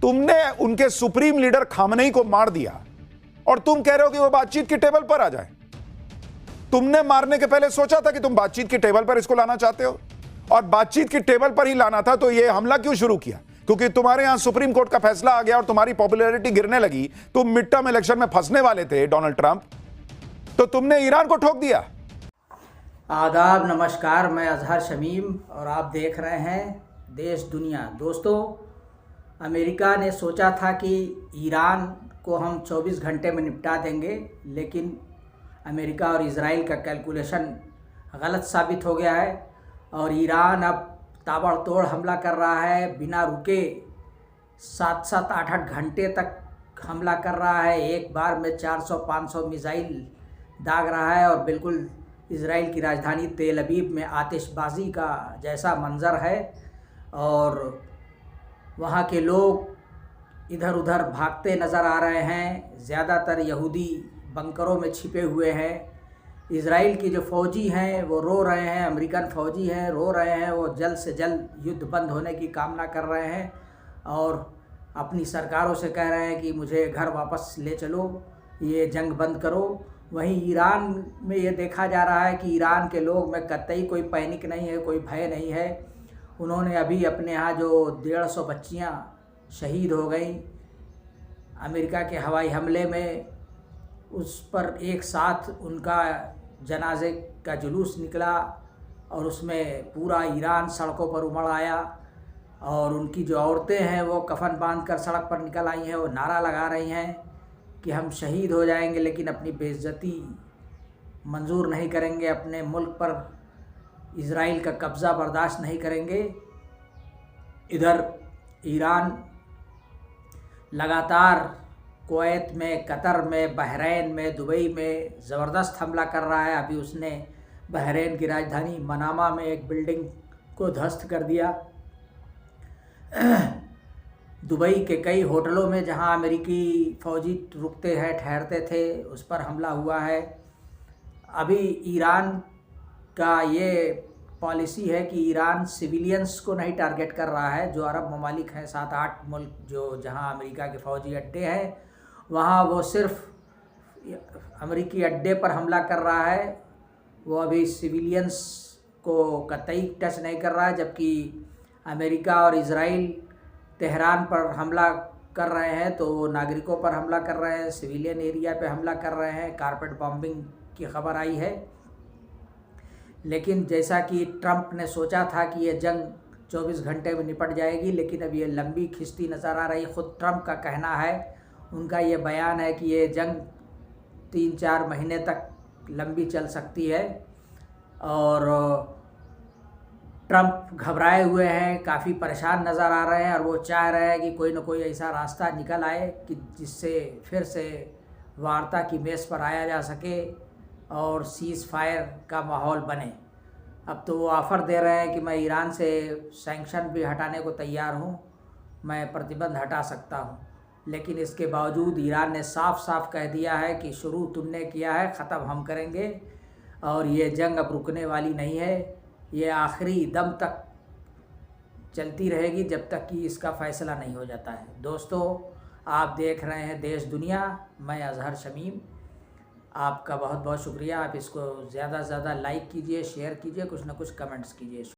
तुमने उनके supreme leader Khamenei को मार दिया और तुम कह रहे हो कि वो बातचीत की टेबल पर आ जाए। तुमने मारने के पहले सोचा था कि तुम बातचीत की टेबल पर इसको लाना चाहते हो, और बातचीत की टेबल पर ही लाना था तो ये हमला क्यों शुरू किया? क्योंकि तुम्हारे यहां सुप्रीम कोर्ट का फैसला आ गया और तुम्हारी पॉपुलैरिटी गिरने लगी, तुम मिड टर्म इलेक्शन में फंसने वाले थे डोनाल्ड ट्रंप, तो तुमने ईरान को ठोक दिया। आदाब, नमस्कार, मैं अजहर शमीम और आप देख रहे हैं देश दुनिया। दोस्तों, अमेरिका ने सोचा था कि ईरान को हम 24 घंटे में निपटा देंगे, लेकिन अमेरिका और इजराइल का कैलकुलेशन गलत साबित हो गया है और ईरान अब ताबड़तोड़ हमला कर रहा है। बिना रुके 7-7, 8-8 घंटे तक हमला कर रहा है। एक बार में 400-500 मिसाइल दाग रहा है और बिल्कुल इजराइल की राजधानी तेल अवीव में आतिशबाजी का जैसा मंज़र है और वहाँ के लोग इधर उधर भागते नज़र आ रहे हैं। ज़्यादातर यहूदी बंकरों में छिपे हुए हैं। इजराइल की जो फ़ौजी हैं वो रो रहे हैं, अमेरिकन फ़ौजी हैं रो रहे हैं, वो जल्द से जल्द युद्ध बंद होने की कामना कर रहे हैं और अपनी सरकारों से कह रहे हैं कि मुझे घर वापस ले चलो, ये जंग बंद करो। वहीं ईरान में ये देखा जा रहा है कि ईरान के लोग में कतई कोई पैनिक नहीं है, कोई भय नहीं है। उन्होंने अभी अपने यहाँ जो 150 बच्चियाँ शहीद हो गई अमेरिका के हवाई हमले में, उस पर एक साथ उनका जनाजे का जुलूस निकला और उसमें पूरा ईरान सड़कों पर उमड़ आया और उनकी जो औरतें हैं वो कफन बांधकर सड़क पर निकल आई हैं। वो नारा लगा रही हैं कि हम शहीद हो जाएंगे लेकिन अपनी बेइज्जती मंजूर नहीं करेंगे, अपने मुल्क पर इजराइल का कब्ज़ा बर्दाश्त नहीं करेंगे। इधर ईरान लगातार कुवैत में, कतर में, बहरीन में, दुबई में ज़बरदस्त हमला कर रहा है। अभी उसने बहरीन की राजधानी मनामा में एक बिल्डिंग को ध्वस्त कर दिया। दुबई के कई होटलों में जहां अमेरिकी फ़ौजी रुकते हैं, ठहरते थे, उस पर हमला हुआ है। अभी ईरान का ये पॉलिसी है कि ईरान सिविलियंस को नहीं टारगेट कर रहा है। जो अरब ममालिक हैं, 7-8 मुल्क जो जहां अमेरिका के फ़ौजी अड्डे हैं, वहाँ वो सिर्फ अमेरिकी अड्डे पर हमला कर रहा है। वो अभी सिविलियंस को कतई टच नहीं कर रहा है, जबकि अमेरिका और इजराइल तेहरान पर हमला कर रहे हैं तो वो नागरिकों पर हमला कर रहे हैं, सिविलियन एरिया पे हमला कर रहे हैं। कारपेट बॉम्बिंग की खबर आई है। लेकिन जैसा कि ट्रंप ने सोचा था कि ये जंग 24 घंटे में निपट जाएगी, लेकिन अब ये लंबी खिंचती नज़र आ रही। ख़ुद ट्रंप का कहना है, उनका ये बयान है कि ये जंग 3-4 महीने तक लंबी चल सकती है और ट्रंप घबराए हुए हैं, काफ़ी परेशान नज़र आ रहे हैं और वो चाह रहे हैं कि कोई ना कोई ऐसा रास्ता निकल आए कि जिससे फिर से वार्ता की मेज़ पर आया जा सके और सीज़ फायर का माहौल बने। अब तो वो ऑफ़र दे रहे हैं कि मैं ईरान से सैंक्शन भी हटाने को तैयार हूँ, मैं प्रतिबंध हटा सकता हूँ। लेकिन इसके बावजूद ईरान ने साफ साफ कह दिया है कि शुरू तुमने किया है, ख़त्म हम करेंगे और ये जंग अब रुकने वाली नहीं है। ये आखिरी दम तक चलती रहेगी जब तक कि इसका फ़ैसला नहीं हो जाता है। दोस्तों, आप देख रहे हैं देश दुनिया, मैं अजहर शमीम। आपका बहुत बहुत शुक्रिया। आप इसको ज़्यादा से ज़्यादा लाइक कीजिए, शेयर कीजिए, कुछ ना कुछ कमेंट्स कीजिए।